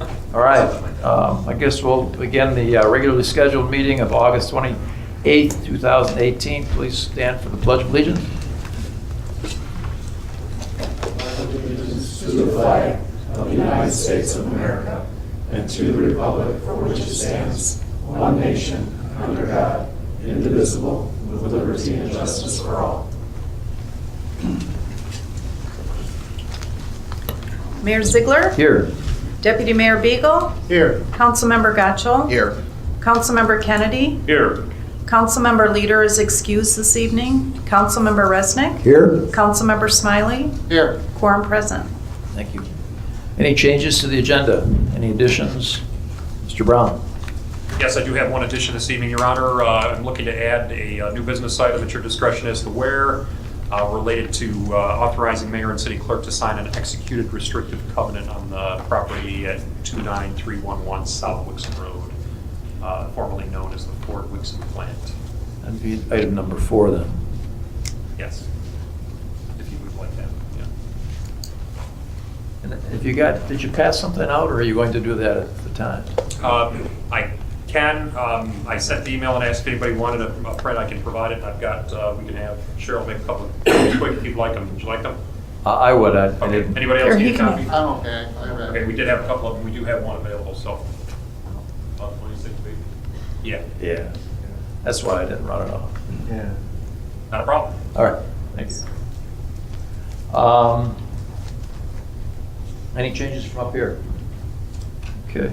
All right, I guess we'll begin the regularly scheduled meeting of August 28th, 2018. Please stand for the Pledge of Allegiance. Allegiance to the flag of the United States of America and to the republic for which it stands, one nation, under God, indivisible, with liberty and justice for all. Mayor Ziegler, Here. Deputy Mayor Beagle, Here. Councilmember Gatchel, Here. Councilmember Kennedy, Here. Councilmember Leader is excused this evening, Councilmember Resnick, Here. Councilmember Smiley, Here. quorum present. Thank you. Any changes to the agenda? Any additions? Mr. Brown? Yes, I do have one addition this evening, Your Honor. I'm looking to add a new business item at your discretion as to where, related to authorizing mayor and city clerk to sign an executed restrictive covenant on the property at 29311 South Wixom Road, formerly known as the Fort Wixom Plant. That'd be item number 4 then. Yes, if you would like that, yeah. And if you got, did you pass something out, or are you going to do that at the time? I can, I sent the email and asked if anybody wanted a print, I can provide it. I've got, we can have Cheryl make a couple of quick if you'd like them. Would you like them? I would. I Okay, didn't. anybody else Here, need he a can- copy? I'm okay. I read Okay, it. we did have a couple of them, we do have one available, so. About 26 feet? Yeah, Yeah. That's why I didn't run it off. Yeah. not a problem. All right, thank you. Any changes from up here? Okay.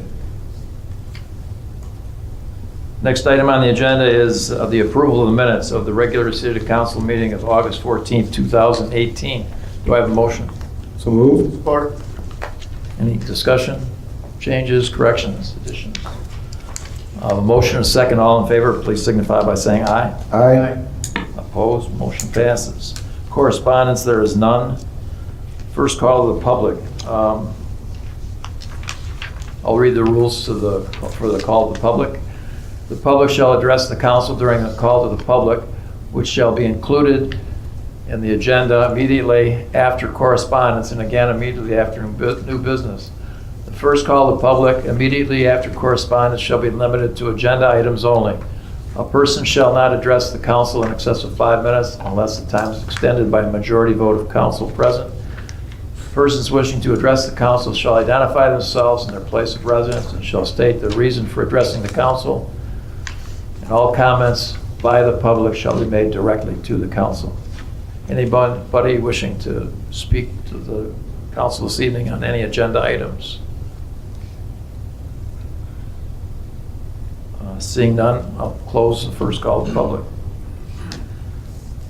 Next item on the agenda is the approval of the minutes of the regular city council meeting of August 14th, 2018. Do I have a motion? So moved. Support. Any discussion, changes, corrections, additions? A motion and a second. All in favor, please signify by saying aye. Aye. Opposed, motion passes. Correspondence, there is none. First call to the public. I'll read the rules for the call to the public. The public shall address the council during the call to the public, which shall be included in the agenda immediately after correspondence and again immediately after new business. The first call to the public immediately after correspondence shall be limited to agenda items only. A person shall not address the council in excess of 5 minutes unless the time is extended by a majority vote of council present. Persons wishing to address the council shall identify themselves and their place of residence and shall state the reason for addressing the council. And all comments by the public shall be made directly to the council. Anybody wishing to speak to the council this evening on any agenda items? Seeing none, I'll close the first call to the public.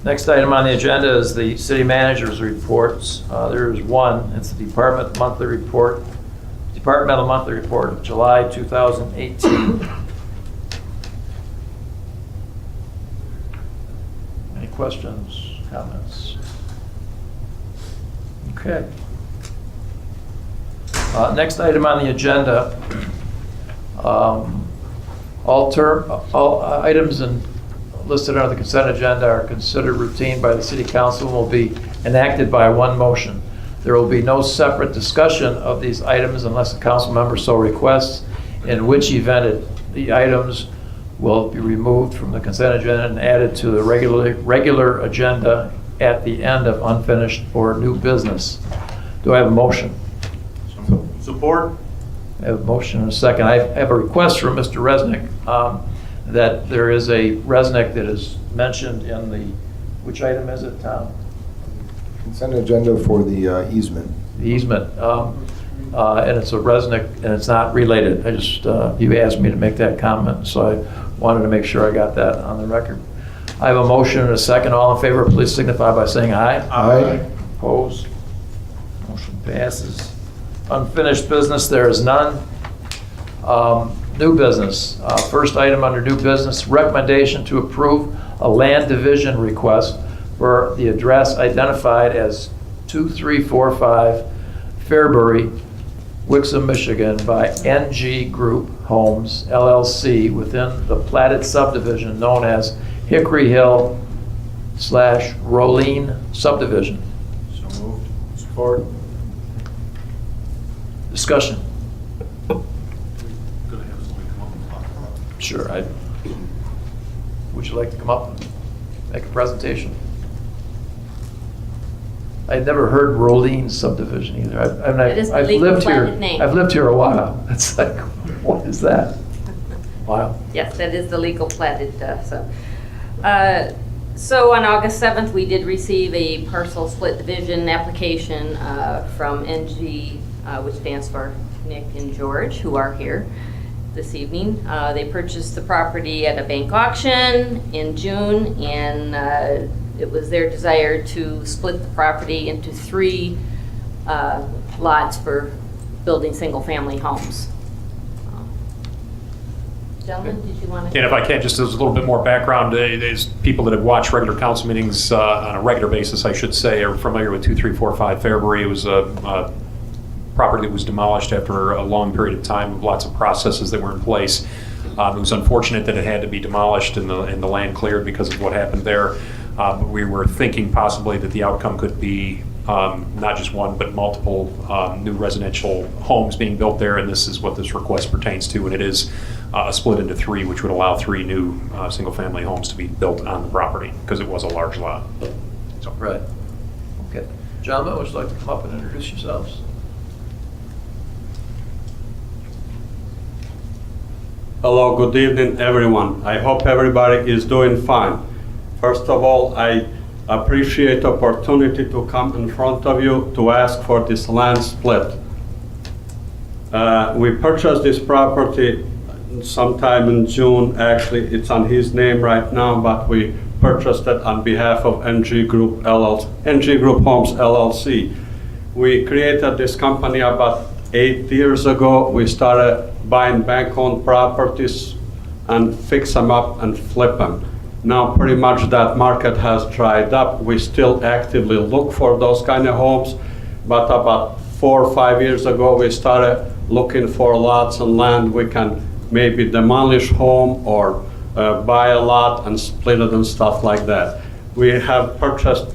Next item on the agenda is the city manager's reports. There is one. It's the departmental monthly report of July 2018. Any questions, comments? Okay. Next item on the agenda. All items listed under the consent agenda are considered routine by the city council and will be enacted by one motion. There will be no separate discussion of these items unless a council member so requests, in which event the items will be removed from the consent agenda and added to the regular agenda at the end of unfinished or new business. Do I have a motion? Support. I have a motion and a second. I have a request from Mr. Resnick that there is a Resnick that is mentioned in the, which item is it, Tom? Consent agenda for the easement. The easement. And it's a Resnick and it's not related. I just, you asked me to make that comment, so I wanted to make sure I got that on the record. I have a motion and a second. All in favor, please signify by saying aye. Aye. Opposed? Motion passes. Unfinished business, there is none. New business. First item under new business, recommendation to approve a land division request for the address identified as 2345 Fairbury, Wixom, Michigan by NG Group Homes LLC within the platted subdivision known as Hickory Hill / Roline subdivision. So moved. Support. Discussion. Sure. Would you like to come up and make a presentation? I'd never heard Rolene subdivision either. It is the legal platted name. I've lived here a while. It's like, what is that? Wow. Yes, that is the legal platted, So on August 7th, we did receive a parcel split division application from NG, which stands for Nick and George, who are here this evening. They purchased the property at a bank auction in June, and it was their desire to split the property into 3 lots for building single-family homes. Gentlemen, did you want to? And if I can, just as a little bit more background, there's people that have watched regular council meetings on a regular basis, I should say, are familiar with 2345 Fairbury. It was a property that was demolished after a long period of time, with lots of processes that were in place. It was unfortunate that it had to be demolished and the land cleared because of what happened there. But we were thinking possibly that the outcome could be not just one, but multiple new residential homes being built there, and this is what this request pertains to, and it is a split into 3, which would allow 3 new single-family homes to be built on the property, because it was a large lot. So. Right. Okay. Gentlemen, would you like to come up and introduce yourselves? Hello, good evening, everyone. I hope everybody is doing fine. First of all, I appreciate the opportunity to come in front of you to ask for this land split. We purchased this property sometime in June. Actually, it's on his name right now, but we purchased it on behalf of NG Group Homes LLC. We created this company about 8 years ago. We started buying bank-owned properties and fix them up and flip them. Now pretty much that market has dried up. We still actively look for those kind of homes, but about 4 or 5 years ago we started looking for lots and land we can maybe demolish home or buy a lot and split it and stuff like that. We have purchased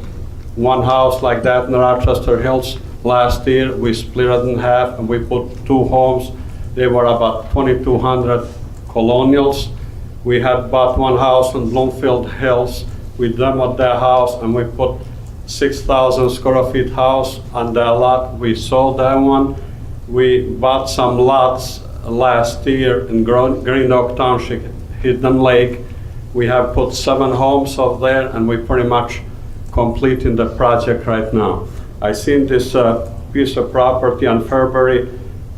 one house like that in Rochester Hills last year. We split it in half and we put 2 homes. They were about 2,200 colonials. We had bought one house in Bloomfield Hills. We demoed that house and we put 6,000 square feet house on that lot. We sold that one. We bought some lots last year in Green Oak Township, Hidden Lake. We have put 7 homes up there and we pretty much completing the project right now. I seen this piece of property on Fairbury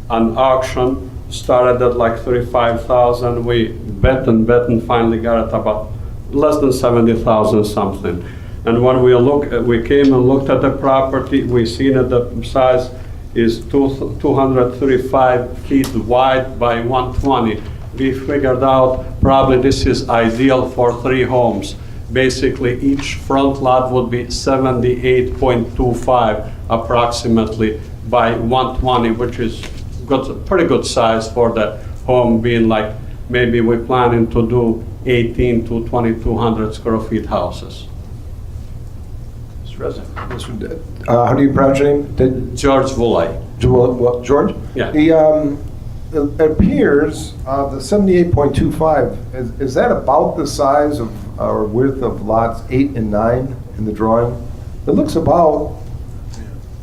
on auction, started at like $35,000. We bet and finally got it about less than $70,000 something. And when we came and looked at the property, we seen that the size is 235 feet wide by 120. We figured out probably this is ideal for 3 homes. Basically, each front lot would be 78.25 approximately by 120, which is pretty good size for the home, being like maybe we're planning to do 18 to 2,200 square feet houses. Mr. President. How do you pronounce your name? George Vulay. George? Yeah. It appears the 78.25, is that about the size of or width of lots 8 and 9 in the drawing? It looks about,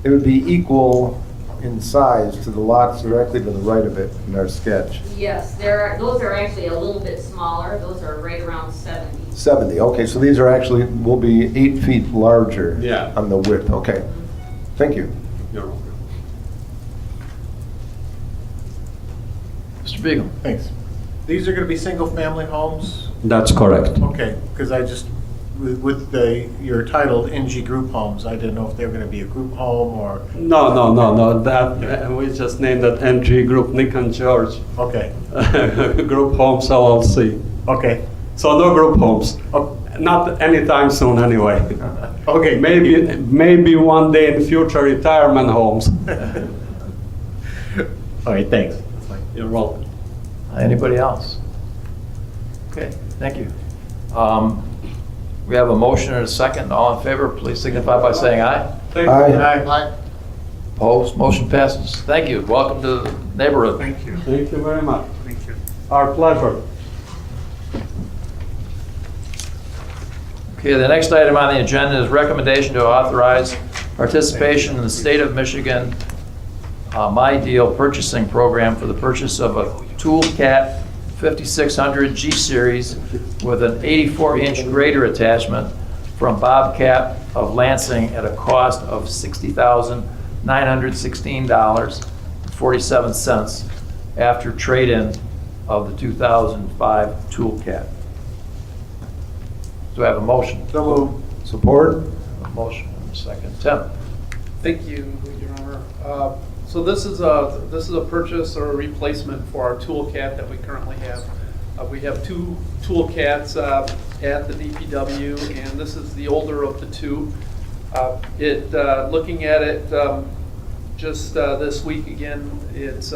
it would be equal in size to the lots directly to the right of it in our sketch. Yes, those are actually a little bit smaller. Those are right around 70. 70, okay, so these are actually, will be 8 feet larger Yeah. on the width, okay. Thank you. You're welcome. Mr. Beagle. Thanks. These are going to be single-family homes? That's correct. Okay, because I just, with your title, NG Group Homes, I didn't know if they were going to be a group home or... No. That we just named it NG Group, Nick and George. Okay, Group Homes LLC. okay, So no group homes. Oh. Not anytime soon, anyway. okay. Maybe one day in future, retirement homes. All right, thanks. You're welcome. Anybody else? Okay, thank you. We have a motion and a second. All in favor, please signify by saying aye. Aye. Opposed, motion passes. Thank you. Welcome to the neighborhood. Thank you. Thank you very much. Thank you. Our pleasure. Okay, the next item on the agenda is recommendation to authorize participation in the state of Michigan My Deal purchasing program for the purchase of a Toolcat 5600 G Series with an 84-inch grader attachment from Bobcat of Lansing at a cost of $60,916.47 after trade-in of the 2005 Toolcat. Do I have a motion? So moved. Support? A motion and a second. Tim? Thank you, Your Honor. So this is a purchase or a replacement for our Toolcat that we currently have. We have two Toolcats at the DPW, and this is the older of the two. Looking at it just this week again, it's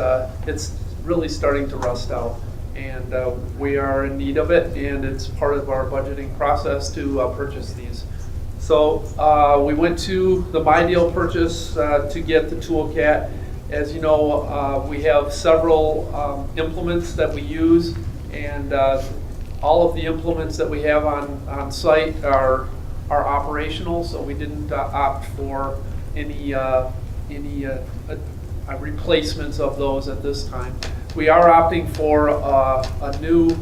really starting to rust out, and we are in need of it, and it's part of our budgeting process to purchase these. So we went to the My Deal purchase to get the Toolcat. As you know, we have several implements that we use, and all of the implements that we have on site are operational, so we didn't opt for any replacements of those at this time. We are opting for a new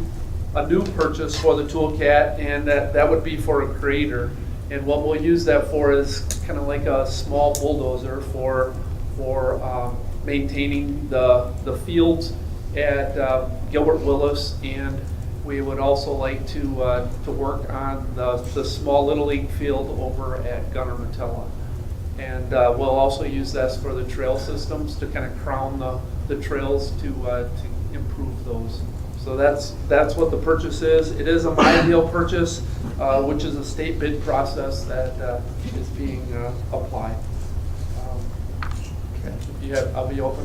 purchase for the Toolcat, and that would be for a grader. And what we'll use that for is kind of like a small bulldozer for maintaining the fields at Gilbert Willis, and we would also like to work on the small Little League field over at Gunnar Matella. And we'll also use this for the trail systems to kind of crown the trails to improve those. So that's what the purchase is. It is a My Deal purchase, which is a state bid process that is being applied. I'll be open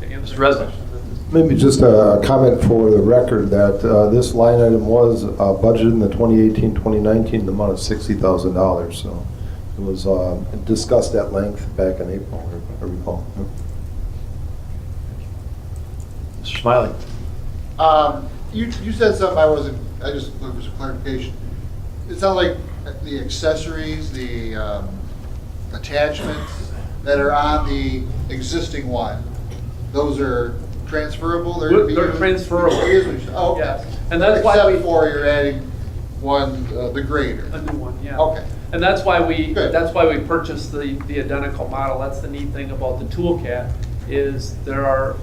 to answer Mr. Resnick. questions. Maybe just a comment for the record that this line item was budgeted in the 2018-2019 in the amount of $60,000. So it was discussed at length back in April, I recall. Mr. Smiley? You said something I just looking for some clarification. It sounds like the accessories, the attachments that are on the existing one, those are transferable? They're transferable. Oh, okay. Yes. And that's why Except for you're adding one, the grader. a new one, yeah. Okay. And that's why we Good. purchased the identical model. That's the neat thing about the Toolcat, is there are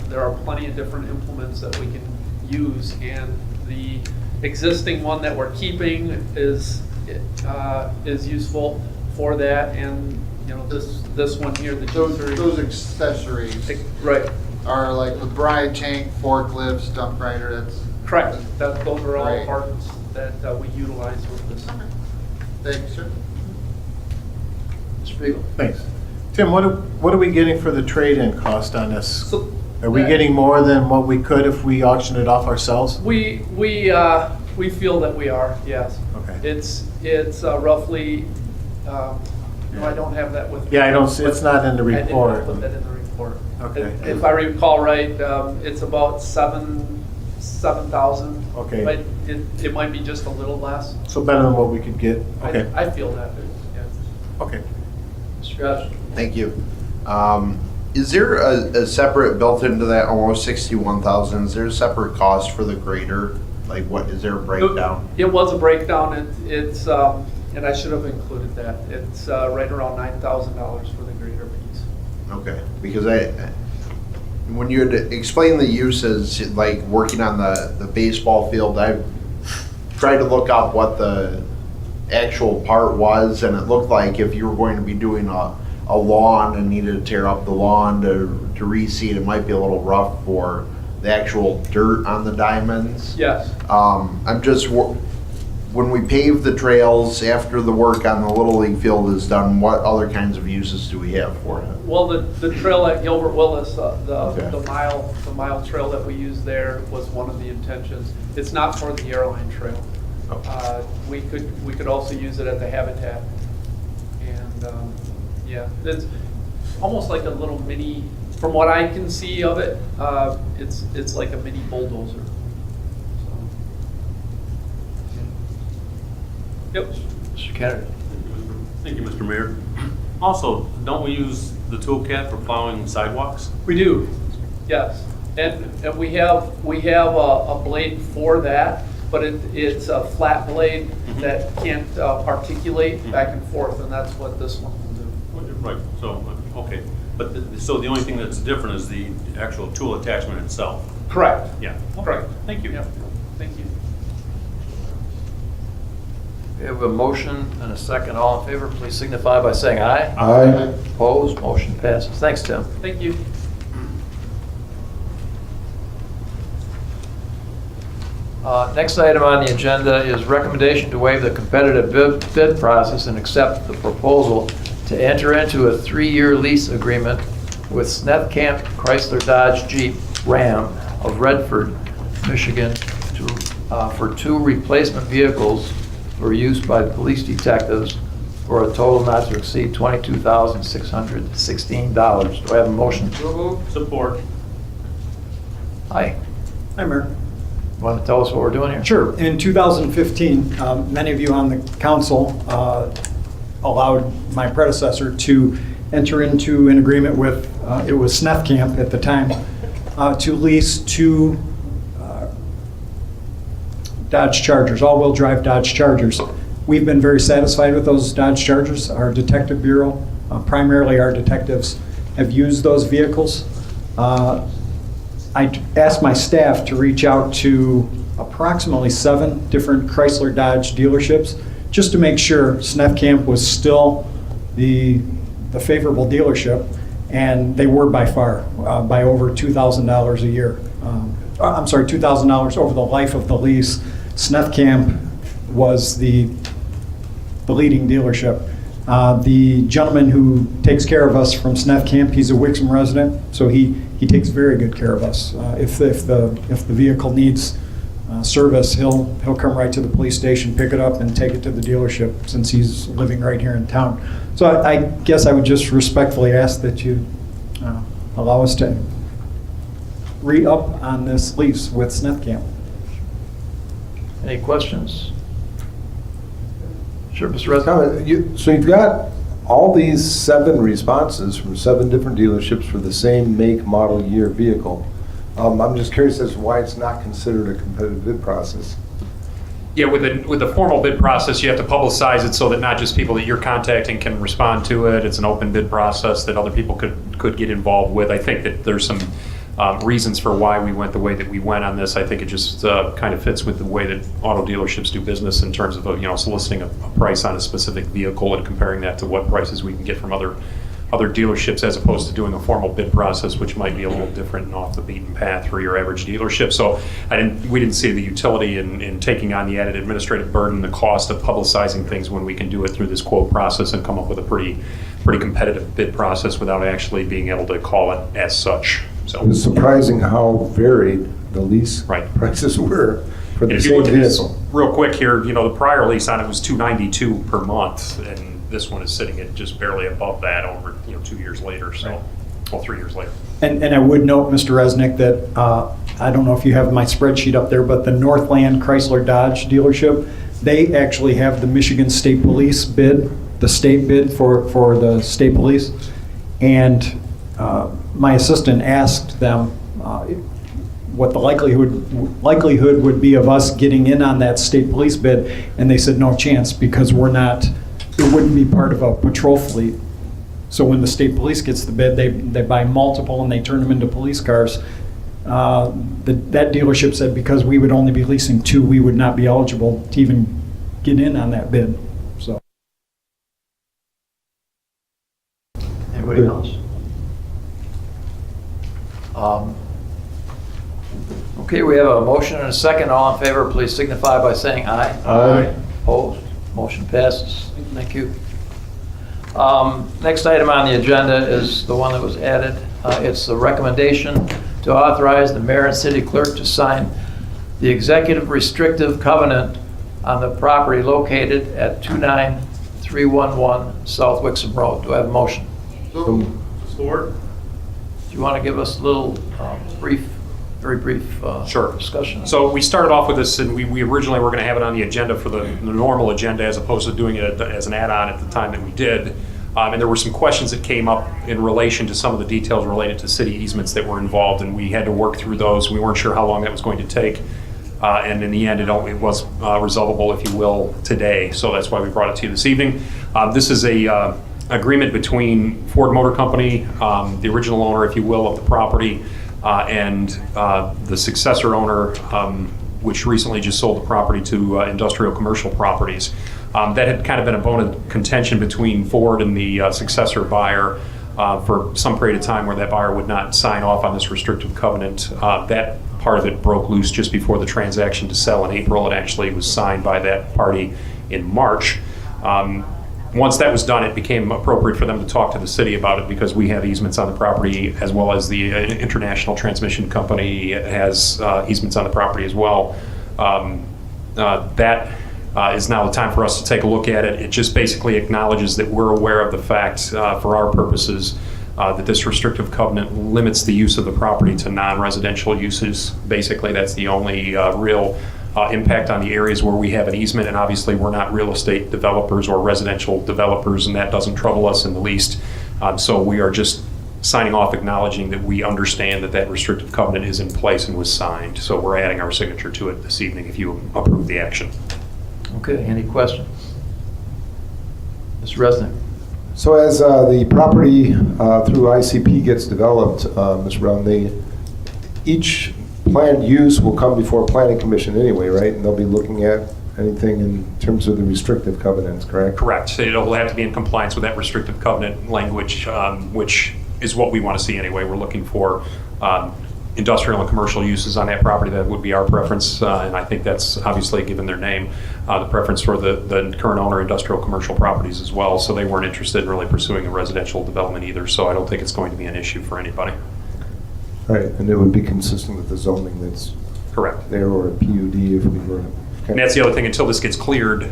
plenty of different implements that we can use, and the existing one that we're keeping is useful for that, and you know this one here, the Those G-Series. accessories Right, are like the brine tank, forklifts, dump grinder, that's. correct. Those are all Right. parts that we utilize with this. Thank you, sir. Mr. Spiegel? Thanks. Tim, what are we getting for the trade-in cost on this? So Are we getting more than what we could if we auctioned it off ourselves? we feel that we are, yes. Okay. It's roughly, no, I don't have that with me. Yeah, I don't see, it's not in the I did not report. put that in the report. Okay. If I recall right, it's about 7,000. Okay. But it might be just a little less. So better than what we could get? Okay, I feel that, yeah. okay. Mr. Grouch? Thank you. Is there a separate, built into that almost 61,000, is there a separate cost for the grader? Like what, is there a breakdown? It was a breakdown. It's and I should have included that. It's right around $9,000 for the grader piece. Okay, because when you had explained the uses, like working on the baseball field, I tried to look up what the actual part was, and it looked like if you were going to be doing a lawn and needed to tear up the lawn to reseed, it might be a little rough for the actual dirt on the diamonds. Yes. I'm just, when we pave the trails after the work on the Little League field is done, what other kinds of uses do we have for it? Well, the trail at Gilbert Willis, Okay. the mile trail that we used there was one of the intentions. It's not for the airline trail. Okay. We could also use it at the Habitat, and yeah, it's almost like a little mini. From what I can see of it, it's like a mini bulldozer. So, Yep. Mr. Kennedy. Thank you, Mr. Mayor. Also, don't we use the toolcat for plowing sidewalks? We do, yes. And we have a blade for that, but it's a flat blade that can't articulate back and forth, and that's what this one will do. Right, so, okay. But, so the only thing that's different is the actual tool attachment itself? Correct. Yeah. Correct. Thank you. Yep. Thank you. We have a motion and a second. All in favor, please signify by saying aye. Aye. Opposed, motion passes. Thanks, Tim. Thank you. Next item on the agenda is recommendation to waive the competitive bid process and accept the proposal to enter into a 3-year lease agreement with Snethkamp Chrysler Dodge Jeep Ram of Redford, Michigan, for 2 replacement vehicles for use by police detectives for a total not to exceed $22,616. Do I have a motion? Support. Aye. Hi, Mayor. Want to tell us what we're doing here? Sure. In 2015, many of you on the council allowed my predecessor to enter into an agreement with, it was Snethkamp at the time, to lease 2 Dodge Chargers, all-wheel drive Dodge Chargers. We've been very satisfied with those Dodge Chargers. Our detective bureau, primarily our detectives, have used those vehicles. I asked my staff to reach out to approximately 7 different Chrysler Dodge dealerships just to make sure Snethkamp was still the favorable dealership, and they were by far, by over $2,000 a year. I'm sorry, $2,000 over the life of the lease. Snethkamp was the leading dealership. The gentleman who takes care of us from Snethkamp, he's a Wixom resident, so he takes very good care of us. If the vehicle needs service, he'll come right to the police station, pick it up, and take it to the dealership since he's living right here in town. So I guess I would just respectfully ask that you allow us to re-up on this lease with Snethkamp. Any questions? Sure, Mr. Resident. So you've got all these 7 responses from 7 different dealerships for the same make, model, year vehicle. I'm just curious as to why it's not considered a competitive bid process. Yeah, with the formal bid process, you have to publicize it so that not just people that you're contacting can respond to it. It's an open bid process that other people could get involved with. I think that there's some reasons for why we went the way that we went on this. I think it just kind of fits with the way that auto dealerships do business in terms of soliciting a price on a specific vehicle and comparing that to what prices we can get from other dealerships, as opposed to doing a formal bid process, which might be a little different and off the beaten path for your average dealership. So we didn't see the utility in taking on the added administrative burden, the cost of publicizing things, when we can do it through this quote process and come up with a pretty competitive bid process without actually being able to call it as such. So It was surprising how varied the lease Right. prices were for the if you same look at this vehicle. real quick here, the prior lease on it was $292 per month, and this one is sitting at just barely above that over 2 years later. So, well, 3 years later. And I would note, Mr. Resnick, that I don't know if you have my spreadsheet up there, but the Northland Chrysler Dodge dealership, they actually have the Michigan State Police bid, the state bid for the state police. And my assistant asked them what the likelihood would be of us getting in on that state police bid, and they said no chance, because it wouldn't be part of a patrol fleet. So when the state police gets the bid, they buy multiple and they turn them into police cars. That dealership said because we would only be leasing 2, we would not be eligible to even get in on that bid. So. Anybody else? Okay, we have a motion and a second. All in favor, please signify by saying aye. Aye. Opposed? Motion passes. Thank you. Next item on the agenda is the one that was added. It's the recommendation to authorize the mayor and city clerk to sign the executive restrictive covenant on the property located at 29311 South Wixom Road. Do I have a motion? Support. Do you want to give us a little brief very brief Sure. discussion. So we started off with this, and we originally were going to have it on the agenda for the normal agenda as opposed to doing it as an add-on at the time that we did. And there were some questions that came up in relation to some of the details related to city easements that were involved, and we had to work through those. We weren't sure how long that was going to take. And in the end, it was resolvable, if you will, today. So that's why we brought it to you this evening. This is a agreement between Ford Motor Company, the original owner, if you will, of the property, and the successor owner, which recently just sold the property to Industrial Commercial Properties. That had kind of been a bone of contention between Ford and the successor buyer for some period of time, where that buyer would not sign off on this restrictive covenant. That part of it broke loose just before the transaction to sell in April. It actually was signed by that party in March. Once that was done, it became appropriate for them to talk to the city about it, because we have easements on the property, as well as the International Transmission Company has easements on the property as well. That is now the time for us to take a look at it. It just basically acknowledges that we're aware of the fact, for our purposes, that this restrictive covenant limits the use of the property to non-residential uses. Basically, that's the only real impact on the areas where we have an easement, and obviously we're not real estate developers or residential developers, and that doesn't trouble us in the least. So we are just signing off, acknowledging that we understand that that restrictive covenant is in place and was signed. So we're adding our signature to it this evening if you approve the action. Okay, any questions? Mr. Resnick? So as the property through ICP gets developed, Mr. Brown, each planned use will come before Planning Commission anyway, right? And they'll be looking at anything in terms of the restrictive covenants, correct? Correct. It'll have to be in compliance with that restrictive covenant language, which is what we want to see anyway. We're looking for industrial and commercial uses on that property. That would be our preference, and I think that's obviously, given their name, the preference for the current owner, Industrial Commercial Properties, as well. So they weren't interested in really pursuing a residential development either, so I don't think it's going to be an issue for anybody. Right, and it would be consistent with the zoning that's Correct. there, or a PUD if we were. And that's the other thing, until this gets cleared,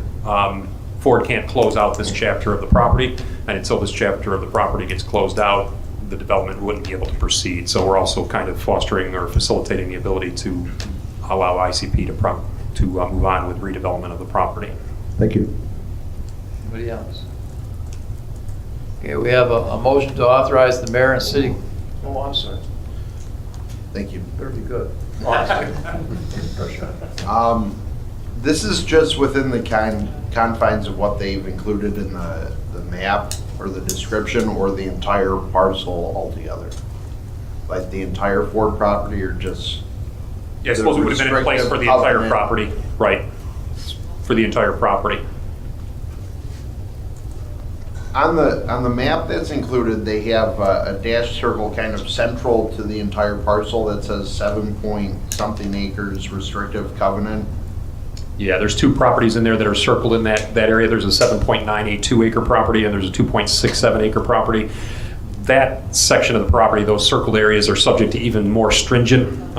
Ford can't close out this chapter of the property, and until this chapter of the property gets closed out, the development wouldn't be able to proceed. So we're also kind of fostering or facilitating the ability to allow ICP to move on with redevelopment of the property. Thank you. Anybody else? Okay, we have a motion to authorize the mayor and city. Oh, I'm sorry. Thank you. Very good. This is just within the confines of what they've included in the map or the description, or the entire parcel altogether? Like the entire Ford property, or just? Yeah, I suppose it would have been in place for the entire property, right, for the entire property. On the map that's included, they have a dash circle kind of central to the entire parcel that says 7-point-something acres restrictive covenant. Yeah, there's two properties in there that are circled in that area. There's a 7.982 acre property, and there's a 2.67 acre property. That section of the property, those circled areas, are subject to even more stringent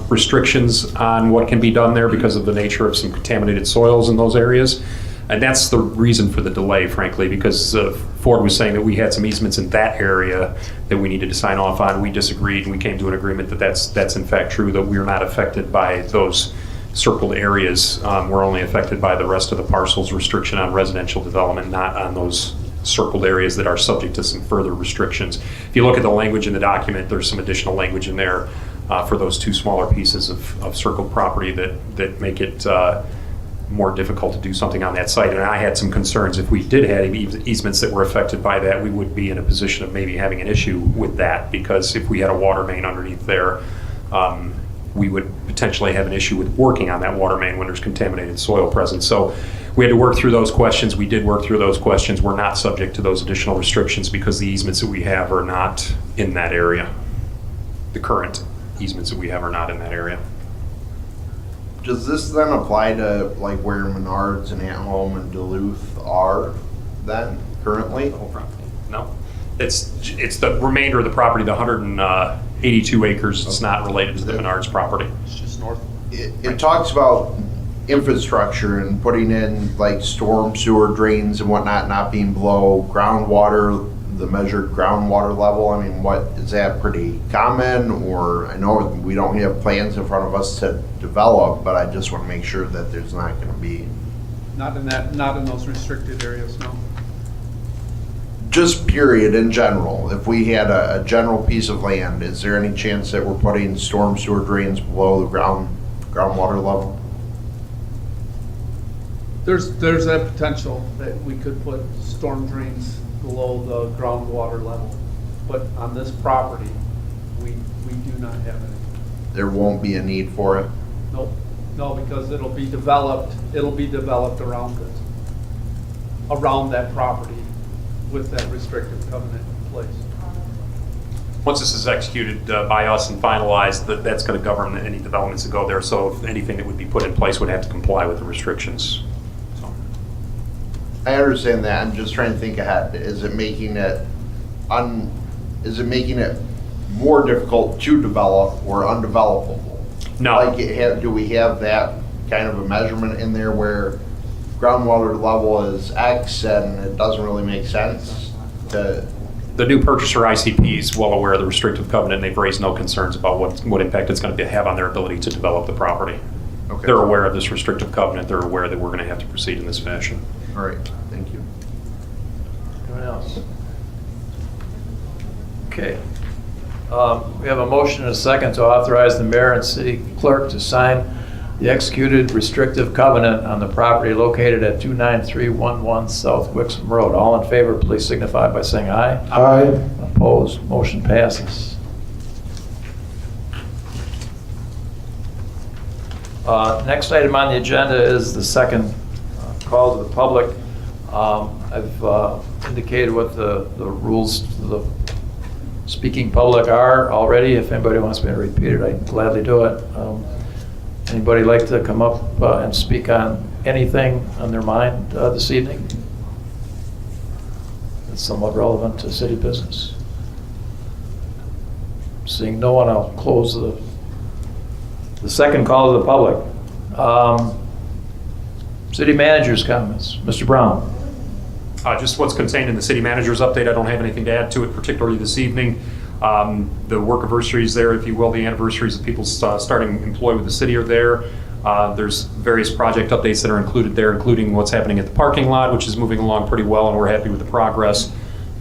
restrictions on what can be done there because of the nature of some contaminated soils in those areas. And that's the reason for the delay, frankly, because Ford was saying that we had some easements in that area that we needed to sign off on. We disagreed, and we came to an agreement that that's in fact true, that we're not affected by those circled areas. We're only affected by the rest of the parcel's restriction on residential development, not on those circled areas that are subject to some further restrictions. If you look at the language in the document, there's some additional language in there for those two smaller pieces of circled property that make it more difficult to do something on that site. And I had some concerns. If we did have easements that were affected by that, we would be in a position of maybe having an issue with that, because if we had a water main underneath there, we would potentially have an issue with working on that water main when there's contaminated soil present. So we had to work through those questions. We did work through those questions. We're not subject to those additional restrictions because the easements that we have are not in that area. The current easements that we have are not in that area. Does this then apply to like where Menards and At Home and Duluth are then currently? The whole property? No. It's the remainder of the property, the 182 acres. It's not related to the Menards property. It's just north. It talks about infrastructure and putting in like storm sewer drains and whatnot not being below groundwater the measured groundwater level? I mean, what, is that pretty common? Or, I know we don't have plans in front of us to develop, but I just want to make sure that there's not going to be, Not in those restricted areas, no. just period in general. If we had a general piece of land, is there any chance that we're putting storm sewer drains below the groundwater level? There's that potential that we could put storm drains below the groundwater level. But on this property, we do not have any. There won't be a need for it? Nope, no, because it'll be developed around it, around that property with that restrictive covenant in place. Once this is executed by us and finalized, that's going to govern any developments that go there. So if anything that would be put in place would have to comply with the restrictions. So. I understand that. I'm just trying to think ahead. Is it making it more difficult to develop or undevelopable? No. Like, do we have that kind of a measurement in there where groundwater level is X and it doesn't really make sense to? The new purchaser ICP is well aware of the restrictive covenant, and they've raised no concerns about what impact it's going to have on their ability to develop the property. Okay. They're aware of this restrictive covenant. They're aware that we're going to have to proceed in this fashion. All right, thank you. Anyone else? Okay. We have a motion and a second to authorize the mayor and city clerk to sign the executed restrictive covenant on the property located at 29311 South Wixom Road. All in favor, please signify by saying aye. Aye. Opposed, motion passes. Next item on the agenda is the second call to the public. I've indicated what the rules to the speaking public are already. If anybody wants me to repeat it, I'd gladly do it. Anybody like to come up and speak on anything on their mind this evening that's somewhat relevant to city business? Seeing no one, I'll close the second call to the public. City manager's comments. Mr. Brown. Just what's contained in the city manager's update. I don't have anything to add to it, particularly this evening. The work anniversaries there, if you will, the anniversaries of people starting employ with the city are there. There's various project updates that are included there, including what's happening at the parking lot, which is moving along pretty well, and we're happy with the progress.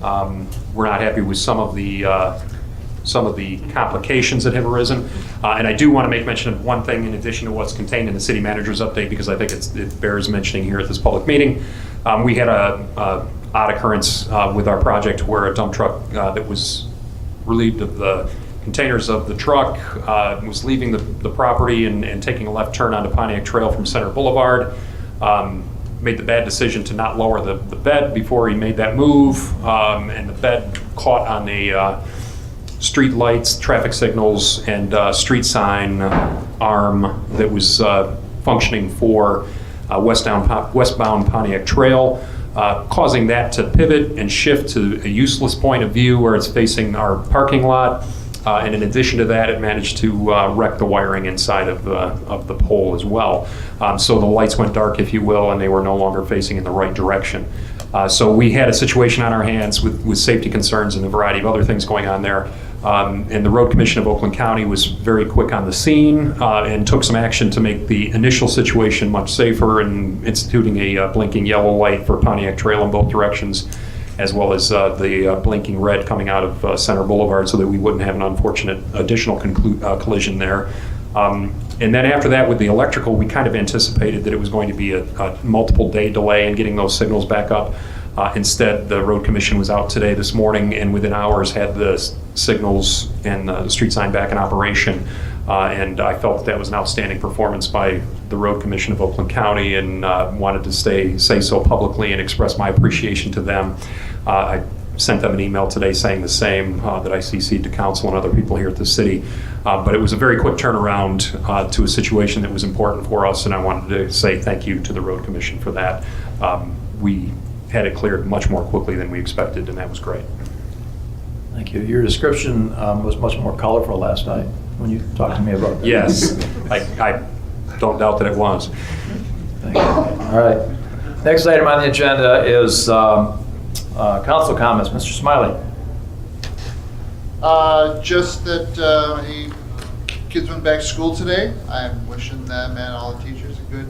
We're not happy with some of the complications that have arisen. And I do want to make mention of one thing in addition to what's contained in the city manager's update, because I think it bears mentioning here at this public meeting. We had a odd occurrence with our project where a dump truck that was relieved of the containers of the truck was leaving the property and taking a left turn onto Pontiac Trail from Center Boulevard. Made the bad decision to not lower the bed before he made that move, and the bed caught on the street lights, traffic signals, and street sign arm that was functioning for westbound Pontiac Trail, causing that to pivot and shift to a useless point of view where it's facing our parking lot. And in addition to that, it managed to wreck the wiring inside of the pole as well. So the lights went dark, if you will, and they were no longer facing in the right direction. So we had a situation on our hands with safety concerns and a variety of other things going on there. And the Road Commission of Oakland County was very quick on the scene and took some action to make the initial situation much safer, and instituting a blinking yellow light for Pontiac Trail in both directions, as well as the blinking red coming out of Center Boulevard, so that we wouldn't have an unfortunate additional collision there. And then after that, with the electrical, we kind of anticipated that it was going to be a multiple day delay in getting those signals back up. Instead, the Road Commission was out today, this morning, and within hours had the signals and the street sign back in operation. And I felt that was an outstanding performance by the Road Commission of Oakland County, and wanted to say so publicly and express my appreciation to them. I sent them an email today saying the same, that I CC'd to council and other people here at the city. But it was a very quick turnaround to a situation that was important for us, and I wanted to say thank you to the Road Commission for that. We had it cleared much more quickly than we expected, and that was great. Thank you. Your description was much more colorful last night when you talked to me about that. Yes, I don't doubt that it was. Thank you. All right. Next item on the agenda is Council comments, Mr. Smiley. Just that kids went back to school today. I'm wishing them and all the teachers a good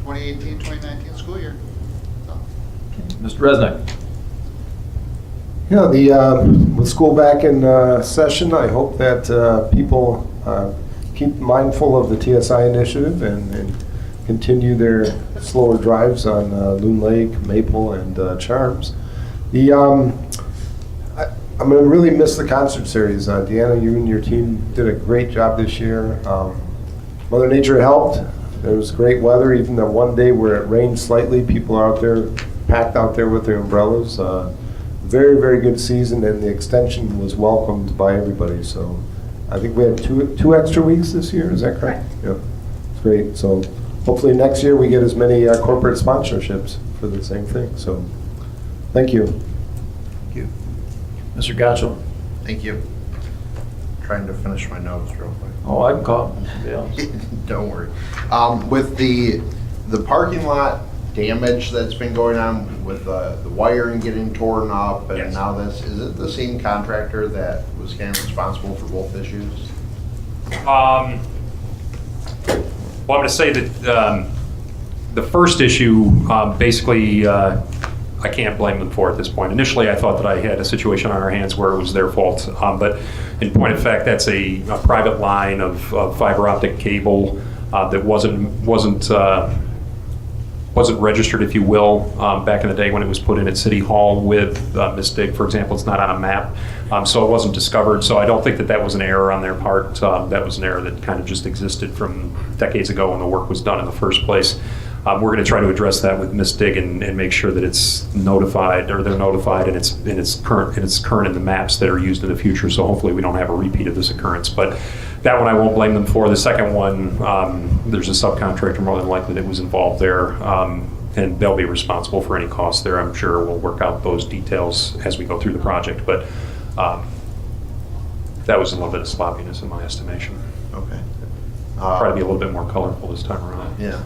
2018-2019 school year. So. Mr. Resnick. Yeah, with school back in session, I hope that people keep mindful of the TSI initiative and continue their slower drives on Loon Lake, Maple, and Charms. I'm going to really miss the concert series. Deanna, you and your team did a great job this year. Mother Nature helped. There was great weather, even the one day where it rained slightly. People are out there, packed out there with their umbrellas. Very, very good season, and the extension was welcomed by everybody. So I think we had two extra weeks this year. Is that correct? Yep. It's great. So hopefully next year we get as many corporate sponsorships for the same thing. So thank you. Thank you. Mr. Gatchell. Thank you. Trying to finish my notes real quick. Oh, I can call somebody else. Don't worry. With the parking lot damage that's been going on with the wiring getting torn up and now this, is it the same contractor that was kind of responsible for both issues? Well, I'm going to say that the first issue, basically, I can't blame them for at this point. Initially, I thought that I had a situation on our hands where it was their fault, but in point of fact, that's a private line of fiber optic cable that wasn't registered, if you will, back in the day when it was put in at City Hall with Mystig, for example. It's not on a map, so it wasn't discovered. So I don't think that was an error on their part. That was an error that kind of just existed from decades ago when the work was done in the first place. We're going to try to address that with Mystig and make sure that it's notified, or they're notified, and it's current in the maps that are used in the future. So hopefully we don't have a repeat of this occurrence. But that one I won't blame them for. The second one, there's a subcontractor more than likely that was involved there, and they'll be responsible for any costs there. I'm sure we'll work out those details as we go through the project. But that was a little bit of sloppiness in my estimation. Okay. Try to be a little bit more colorful this time around. Yeah.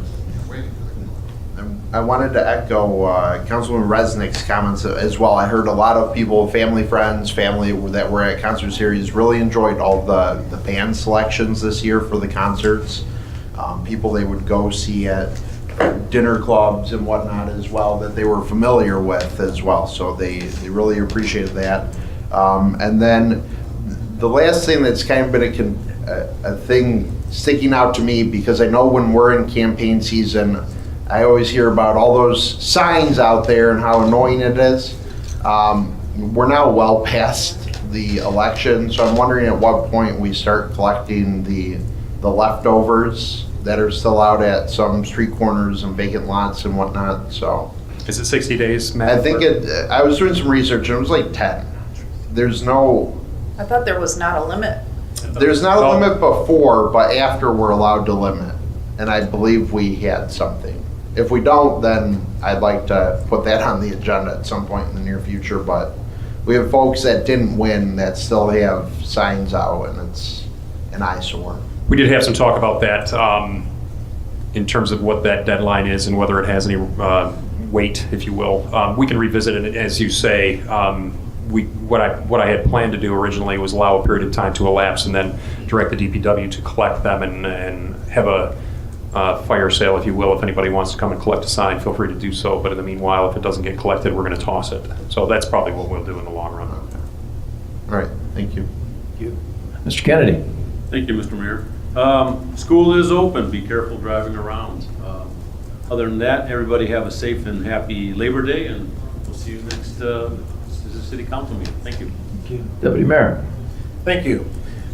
I wanted to echo Councilman Resnick's comments as well. I heard a lot of people, family that were at Concert Series really enjoyed all the band selections this year for the concerts. People they would go see at dinner clubs and whatnot as well that they were familiar with as well. So they really appreciated that. And then the last thing that's kind of been a thing sticking out to me, because I know when we're in campaign season, I always hear about all those signs out there and how annoying it is. We're now well past the election, so I'm wondering at what point we start collecting the leftovers that are still out at some street corners and vacant lots and whatnot. So, is it 60 days, Matt? I think I was doing some research and it was like 10. There's no. I thought there was not a limit. There's not a limit before, but after we're allowed to limit, and I believe we had something. If we don't, then I'd like to put that on the agenda at some point in the near future, but we have folks that didn't win that still have signs out, and it's an eyesore. We did have some talk about that in terms of what that deadline is and whether it has any weight, if you will. We can revisit it, as you say. What I had planned to do originally was allow a period of time to elapse and then direct the DPW to collect them and have a fire sale, if you will. If anybody wants to come and collect a sign, feel free to do so. But in the meanwhile, if it doesn't get collected, we're going to toss it. So that's probably what we'll do in the long run. All right, thank you. Thank you. Mr. Kennedy. Thank you, Mr. Mayor. School is open. Be careful driving around. Other than that, everybody have a safe and happy Labor Day, and we'll see you next City Council meeting. Thank you. Thank you. Deputy Mayor. Thank you.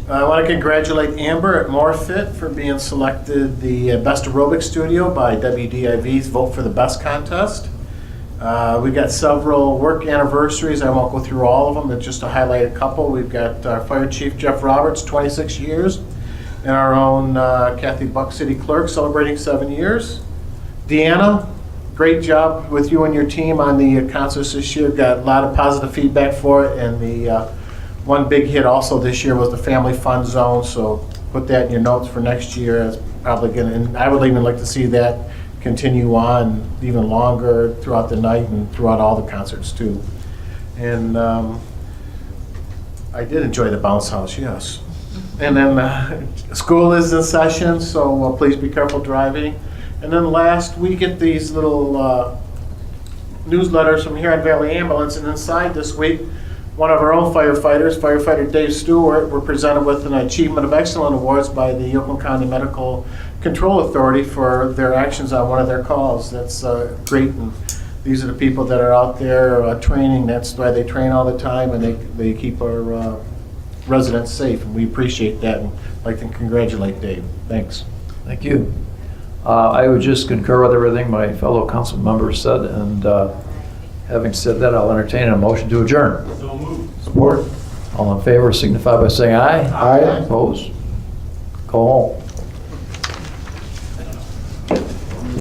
I want to congratulate Amber at MoreFit for being selected the Best Aerobic Studio by WDIV's Vote for the Best contest. We've got several work anniversaries. I won't go through all of them, but just to highlight a couple. We've got our Fire Chief Jeff Roberts, 26 years, and our own Kathy Buck, City Clerk, celebrating 7 years. Deanna, great job with you and your team on the concerts this year. Got a lot of positive feedback for it, and the one big hit also this year was the Family Fun Zone, so put that in your notes for next year. It's probably going to, and I would even like to see that continue on even longer throughout the night and throughout all the concerts too. And I did enjoy the bounce house, yes. And then school is in session, so please be careful driving. And then last, we get these little newsletters from Huron Valley Ambulance, and inside this week, one of our own firefighters, firefighter Dave Stewart, were presented with an Achievement of Excellence Awards by the Oakland County Medical Control Authority for their actions on one of their calls. That's great, and these are the people that are out there training. That's why they train all the time, and they keep our residents safe, and we appreciate that, and I'd like to congratulate Dave. Thanks. Thank you. I would just concur with everything my fellow council members said, and having said that, I'll entertain a motion to adjourn. So moved. Support. All in favor signify by saying aye. Aye. Opposed? Go home.